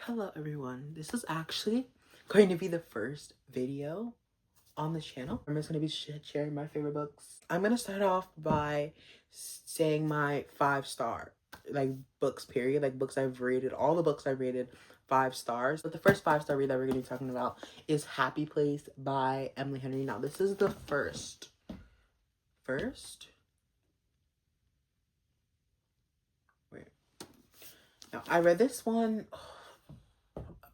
Hello everyone, this is actually going to be the first video on this channel. I'm just going to be sharing my favorite books. I'm going to start off by saying my 5-star like books period, like books I've rated, all the books I've rated 5 stars. But the first 5-star read that we're going to be talking about is Happy Place by Emily Henry. Now this is the first wait, now I read this one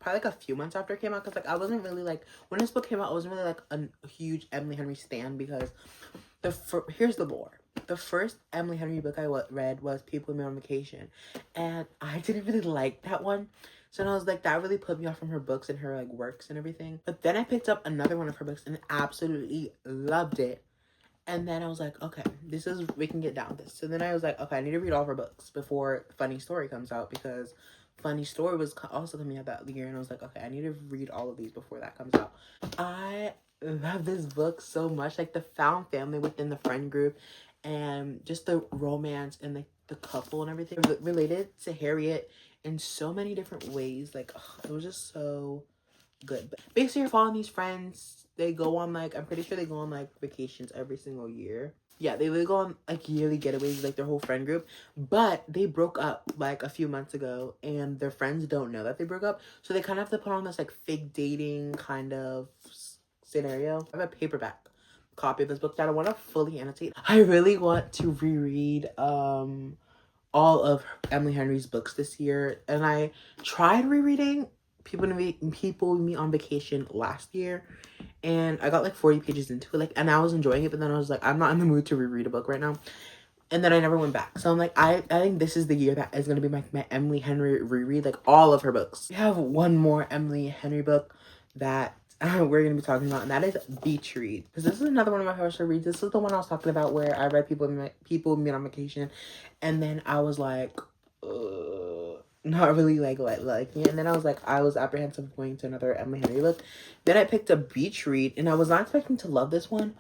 probably like a few months after it came out, because like I wasn't really like, when this book came out I wasn't really like a huge Emily Henry stan, because here's the lore. The first Emily Henry book I read was People with Me on Vacation, and I didn't really like that one. So then I was like, that really put me off from her books and her like works and everything. But then I picked up another one of her books and absolutely loved it. And then I was like, okay, we can get down with this. So then I was like, okay, I need to read all of her books before Funny Story comes out, because Funny Story was also coming out that year. And I was like, okay, I need to read all of these before that comes out. I love this book so much. Like the found family within the friend group and just the romance and the couple and everything related to Harriet in so many different ways. Like, it was just so good. But basically, you're following these friends. They go on like, I'm pretty sure they go on like vacations every single year. Yeah, they go on like yearly getaways, like their whole friend group. But they broke up like a few months ago, and their friends don't know that they broke up. So they kind of have to put on this like fake dating kind of scenario. I have a paperback copy of this book that I want to fully annotate. I really want to reread all of Emily Henry's books this year, and I tried rereading People with Me on Vacation last year, and I got like 40 pages into it, like, and I was enjoying it, but then I was like, I'm not in the mood to reread a book right now. And then I never went back. So I'm like, I think this is the year that is going to be my Emily Henry reread, like all of her books. We have one more Emily Henry book that we're going to be talking about, and that is Beach Read. Because this is another one of my favorite reads. This is the one I was talking about where I read People with Me on Vacation, and then I was like, not really like liking it. And then I was like, I was apprehensive of going to another Emily Henry book. Then I picked a Beach Read, and I was not expecting to love this one.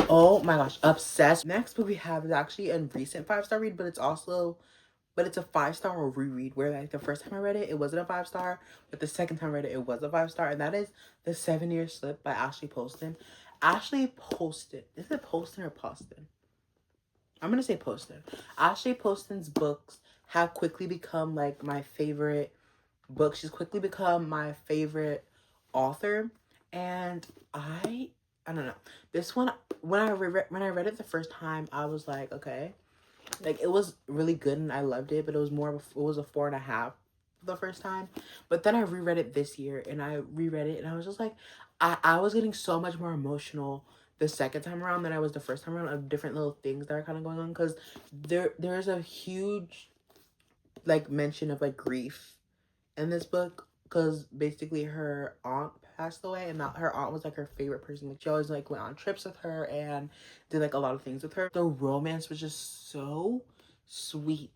Oh my gosh, obsessed. Next book we have is actually a recent 5-star read, but it's a 5-star reread, where like the first time I read it, it wasn't a 5-star, but the second time I read it, it was a 5-star, and that is The 7-Year Slip by Ashley Poston. Ashley Poston. Is it Poston or Poston? I'm gonna say Poston. Ashley Poston's books have quickly become like my favorite book. She's quickly become my favorite author, and I don't know. This one, when I read it the first time, I was like, okay, like it was really good and I loved it, but it was it was a 4.5 the first time. But then I reread it this year, and I reread it, and I was just like, I was getting so much more emotional the second time around than I was the first time around, of different little things that are kind of going on, because there's a huge like mention of like grief in this book, because basically her aunt passed away, and her aunt was like her favorite person. Like she always like went on trips with her and did like a lot of things with her. The romance was just so sweet.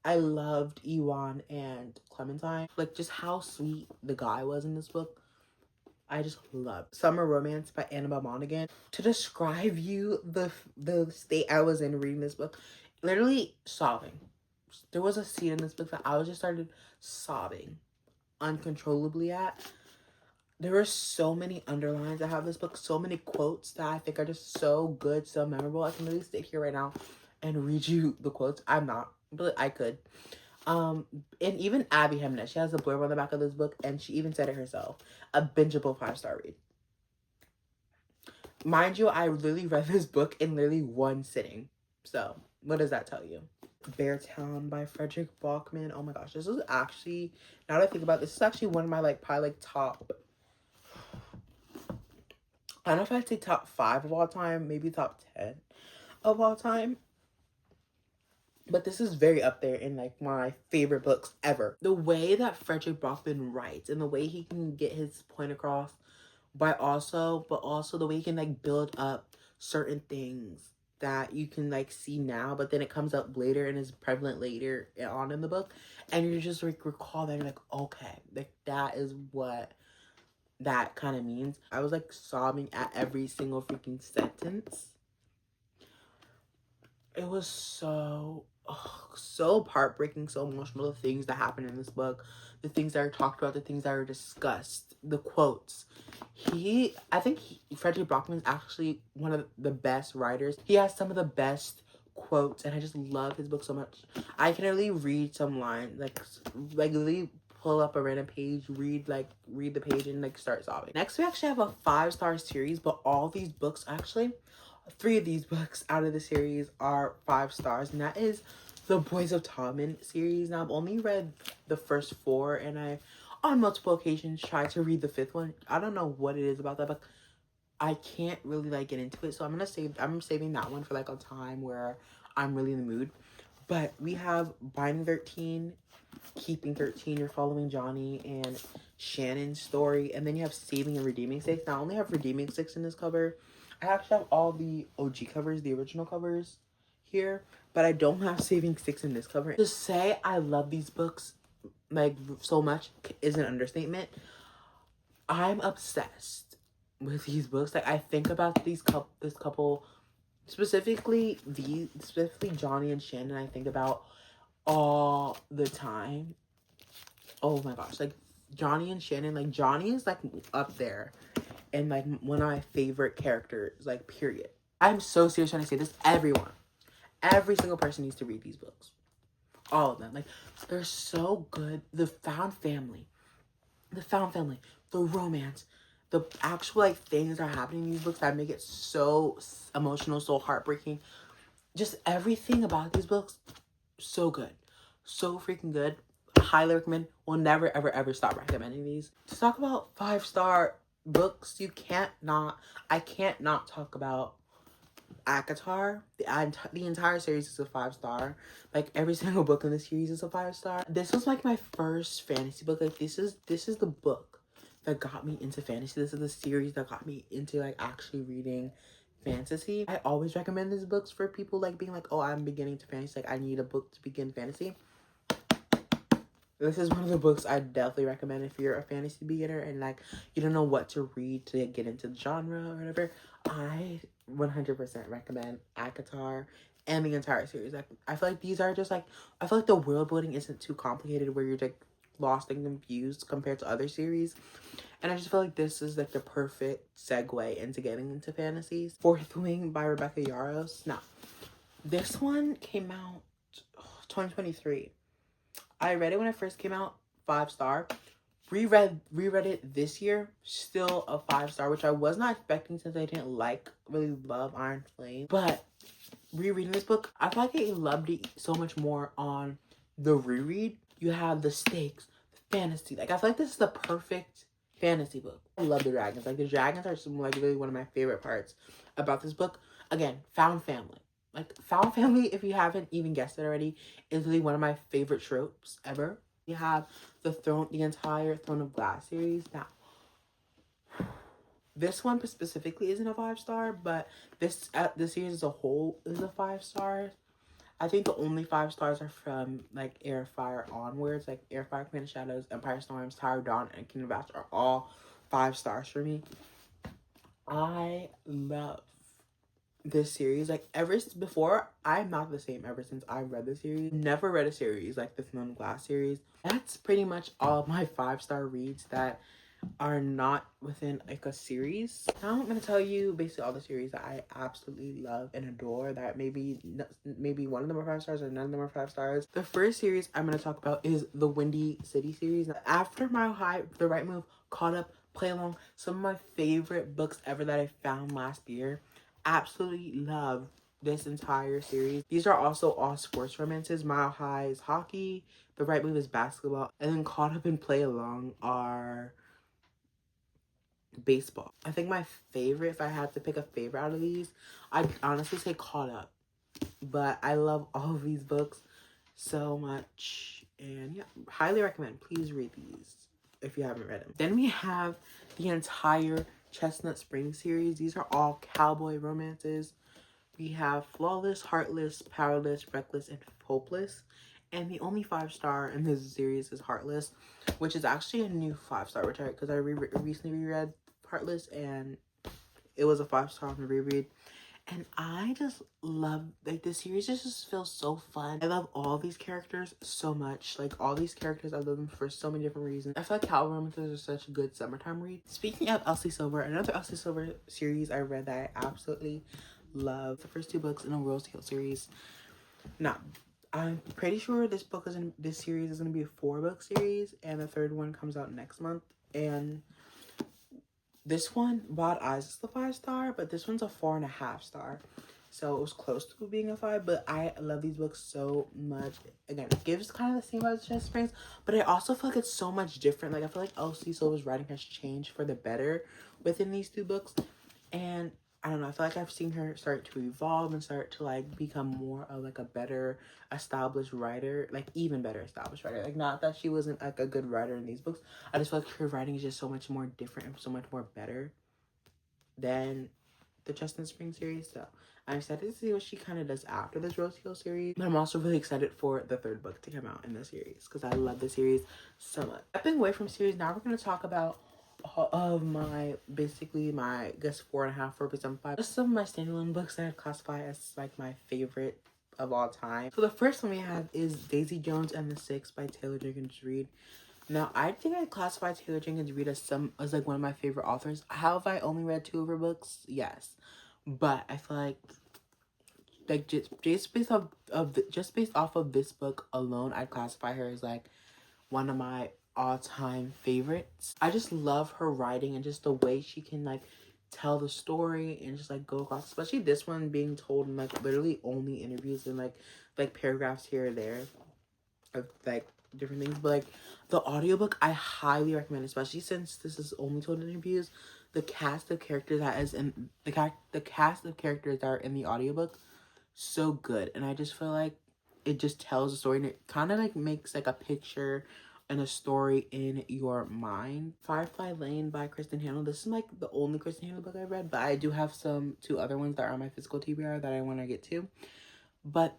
I loved Ewan and Clementine, like just how sweet the guy was in this book. I just loved Summer Romance by Annabelle Monaghan. To describe you the state I was in reading this book, literally sobbing. There was a scene in this book that I just started sobbing uncontrollably at. There were so many underlines I have this book, so many quotes that I think are just so good, so memorable. I can really sit here right now and read you the quotes. I'm not, but I could. And even Abby Hemnes, she has a blurb on the back of this book, and she even said it herself. A bingeable 5-star read. Mind you, I literally read this book in literally one sitting. So, what does that tell you? Beartown by Frederick Bachman. Oh my gosh, this is actually, now that I think about it, this is actually one of my like probably like top, I don't know if I'd say top 5 of all time, maybe top 10 of all time. But this is very up there in like my favorite books ever. The way that Frederick Bachman writes and the way he can get his point across, but also the way he can like build up certain things that you can like see now, but then it comes up later and is prevalent later on in the book, and you just like recall that, and you're like, okay, like that is what that kind of means. I was like sobbing at every single freaking sentence. It was so heartbreaking, so emotional, the things that happened in this book, the things that are talked about, the things that are discussed, the quotes. I think Frederick Brockman is actually one of the best writers. He has some of the best quotes, and I just love his book so much. I can literally read some line, like literally pull up a random page, read the page, and like start sobbing. Next, we actually have a 5-star series, but all these books actually, 3 of these books out of the series are 5 stars, and that is the Boys of Tommen series. Now, I've only read the first 4, and I, on multiple occasions, tried to read the 5th one. I don't know what it is about that book. I can't really like get into it, so I'm saving that one for like a time where I'm really in the mood. But we have Binding 13, Keeping 13, you're following Johnny and Shannon's story, and then you have Saving and Redeeming 6. Now, I only have Redeeming 6 in this cover. I actually have all the OG covers, the original covers here, but I don't have Saving 6 in this cover. To say I love these books like so much is an understatement. I'm obsessed with these books. Like, I think about this couple, specifically Johnny and Shannon, I think about all the time. Oh my gosh, like Johnny and Shannon, like Johnny is like up there and like one of my favorite characters, like period. I'm so serious when I say this. Every single person needs to read these books. All of them. Like, they're so good. The found family, the romance, the actual like things that are happening in these books that make it so emotional, so heartbreaking. Just everything about these books, so good. So freaking good. Highly recommend. Will never, ever, ever stop recommending these. To talk about 5-star books, I can't not talk about ACOTAR. The entire series is a 5-star. Like, every single book in the series is a 5-star. This was like my first fantasy book. Like, this is the book that got me into fantasy. This is the series that got me into like actually reading fantasy. I always recommend these books for people like being like, oh, I'm beginning to fantasy. Like, I need a book to begin fantasy. This is one of the books I definitely recommend if you're a fantasy beginner and like you don't know what to read to get into the genre or whatever. I 100% recommend ACOTAR and the entire series. Like, I feel like these are just like, I feel like the world building isn't too complicated where you're like lost and confused compared to other series. And I just feel like this is like the perfect segue into getting into fantasies. Fourth Wing by Rebecca Yarros. Now, this one came out 2023. I read it when it first came out, 5-star. Reread it this year, still a 5-star, which I was not expecting since I didn't really love Iron Flame. But rereading this book, I feel like I loved it so much more on the reread. You have the stakes, the fantasy. Like, I feel like this is the perfect fantasy book. I love the dragons. Like, the dragons are like really one of my favorite parts about this book. Again, found family. Like, found family, if you haven't even guessed it already, is really one of my favorite tropes ever. You have the entire Throne of Glass series. Now, this one specifically isn't a 5-star, but this series as a whole is a 5-star. I think the only 5 stars are from like Air Fire onwards. Like Air Fire, Queen of Shadows, Empire Storms, Tower of Dawn, and Kingdom of Ash are all 5 stars for me. I love this series. Like, before, I'm not the same ever since I read the series. Never read a series like the Throne of Glass series. That's pretty much all of my 5-star reads that are not within like a series. Now I'm gonna tell you basically all the series that I absolutely love and adore that maybe one of them are 5 stars or none of them are 5 stars. The first series I'm gonna talk about is the Windy City series. After Mile High, The Right Move, Caught Up, Play Along, some of my favorite books ever that I found last year. Absolutely love this entire series. These are also all sports romances. Mile High is hockey, The Right Move is basketball, and then Caught Up and Play Along are baseball. I think my favorite, if I had to pick a favorite out of these, I'd honestly say Caught Up. But I love all of these books so much. And yeah, highly recommend. Please read these if you haven't read them. Then we have the entire Chestnut Spring series. These are all cowboy romances. We have Flawless, Heartless, Powerless, Reckless, and Hopeless. And the only 5-star in this series is Heartless, which is actually a new 5-star, because I recently reread Heartless and it was a 5-star on the reread. And I just love, like, the series just feels so fun. I love all these characters so much. Like, all these characters, I love them for so many different reasons. I feel like Cowboy Romances are such a good summertime read. Speaking of Elsie Silver, another Elsie Silver series I read that I absolutely love. The first two books in a Rose Hill series. Now, I'm pretty sure this series is going to be a 4-book series, and the third one comes out next month. And this one, Wild Eyes is the 5-star, but this one's a 4.5-star. So it was close to being a 5, but I love these books so much. Again, it gives kind of the same vibes as Chest Springs, but I also feel like it's so much different. Like, I feel like Elsie Silver's writing has changed for the better within these 2 books. And I don't know, I feel like I've seen her start to evolve and start to, like, become more of, like, a better established writer. Like, even better established writer. Like, not that she wasn't, like, a good writer in these books. I just feel like her writing is just so much more different and so much more better than the Chestnut Spring series. So I'm excited to see what she kind of does after this Rose Hill series. But I'm also really excited for the 3rd book to come out in the series, because I love the series so much. Stepping away from series, now we're going to talk about all of my, basically my, I guess, 4.5, 4%, 5. Just some of my standalone books that I'd classify as, like, my favorite of all time. So the first one we have is Daisy Jones and the Six by Taylor Jenkins Reid. Now, I think I classify Taylor Jenkins Reid as like one of my favorite authors. Have I only read 2 of her books? Yes, but I feel like just based off of this book alone, I'd classify her as, like, one of my all-time favorites. I just love her writing and just the way she can, like, tell the story and just, like, go across, especially this one being told in, like, literally only interviews and like paragraphs here or there of, like, different things. But, like, the audiobook I highly recommend, especially since this is only told in interviews. The cast of characters that is in the cast of characters that are in the audiobook, so good. And I just feel like it just tells a story, and it kind of, like, makes, like, a picture and a story in your mind. Firefly Lane by Kristen Hannah. This is, like, the only Kristen Hannah book I've read, but I do have 2 other ones that are on my physical TBR that I want to get to. But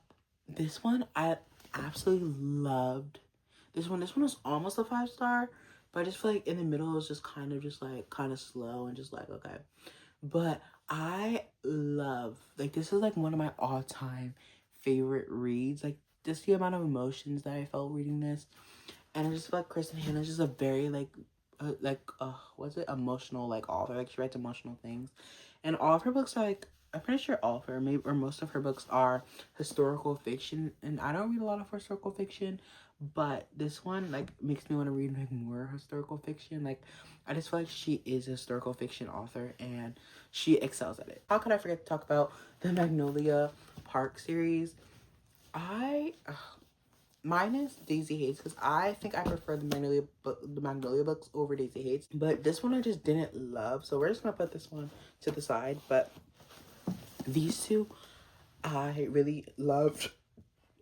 this one I absolutely loved. This one was almost a 5-star, but I just feel like in the middle it was just kind of slow and just like, okay. But I love, like, this is, like, one of my all-time favorite reads. Like, just the amount of emotions that I felt reading this. And I just feel like Kristen Hannah is just a very, what's it, emotional, like, author. Like, she writes emotional things. And all of her books are, like, I'm pretty sure all of her, maybe, or most of her books are historical fiction. And I don't read a lot of historical fiction, but this one, like, makes me want to read, like, more historical fiction. Like, I just feel like she is a historical fiction author, and she excels at it. How could I forget to talk about the Magnolia Park series? Mine is Daisy Hates, because I think I prefer the Magnolia books over Daisy Hates. But this one I just didn't love, so we're just gonna put this one to the side. But these 2 I really loved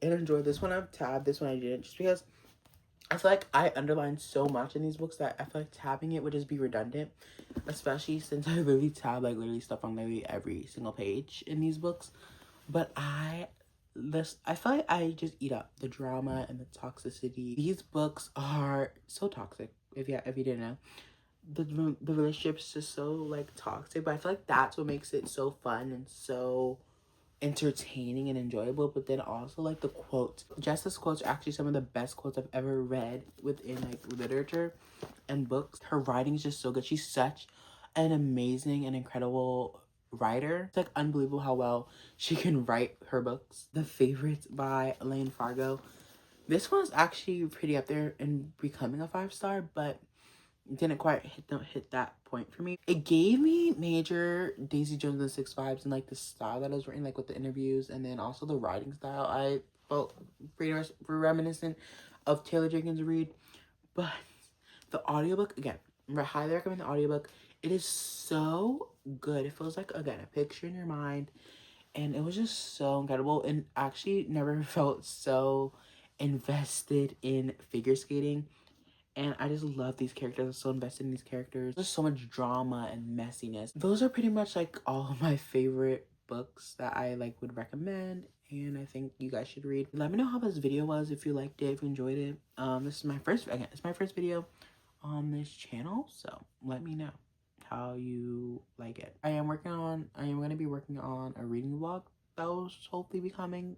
and enjoyed. This one I've tabbed, this one I didn't, just because I feel like I underlined so much in these books that I feel like tabbing it would just be redundant, especially since I literally tab, like, literally stuff on literally every single page in these books. But I feel like I just eat up the drama and the toxicity. These books are so toxic. If you didn't know, the relationship's just so, like, toxic. But I feel like that's what makes it so fun and so entertaining and enjoyable. But then also, like, the quotes. Jessa's quotes are actually some of the best quotes I've ever read within, like, literature and books. Her writing is just so good. She's such an amazing and incredible writer. It's, like, unbelievable how well she can write her books. The Favorites by Elaine Fargo. This one's actually pretty up there in becoming a 5-star, but didn't quite hit that point for me. It gave me major Daisy Jones and the Six vibes, and, like, the style that I was writing, like, with the interviews, and then also the writing style. I felt pretty reminiscent of Taylor Jenkins Reid. But the audiobook, again, I highly recommend the audiobook. It is so good. It feels like, again, a picture in your mind. And it was just so incredible. And actually never felt so invested in figure skating. And I just love these characters. I'm so invested in these characters. There's so much drama and messiness. Those are pretty much, like, all of my favorite books that I, like, would recommend. And I think you guys should read. Let me know how this video was, if you liked it, if you enjoyed it. This is my first, again, it's my first video on this channel, so let me know. how you like it. I am going to be working on a reading vlog that will hopefully be coming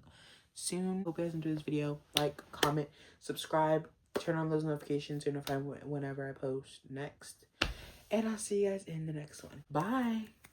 soon. Hope you guys enjoyed this video. Like, comment, subscribe, turn on those notifications to notify whenever I post next. And I'll see you guys in the next one. Bye.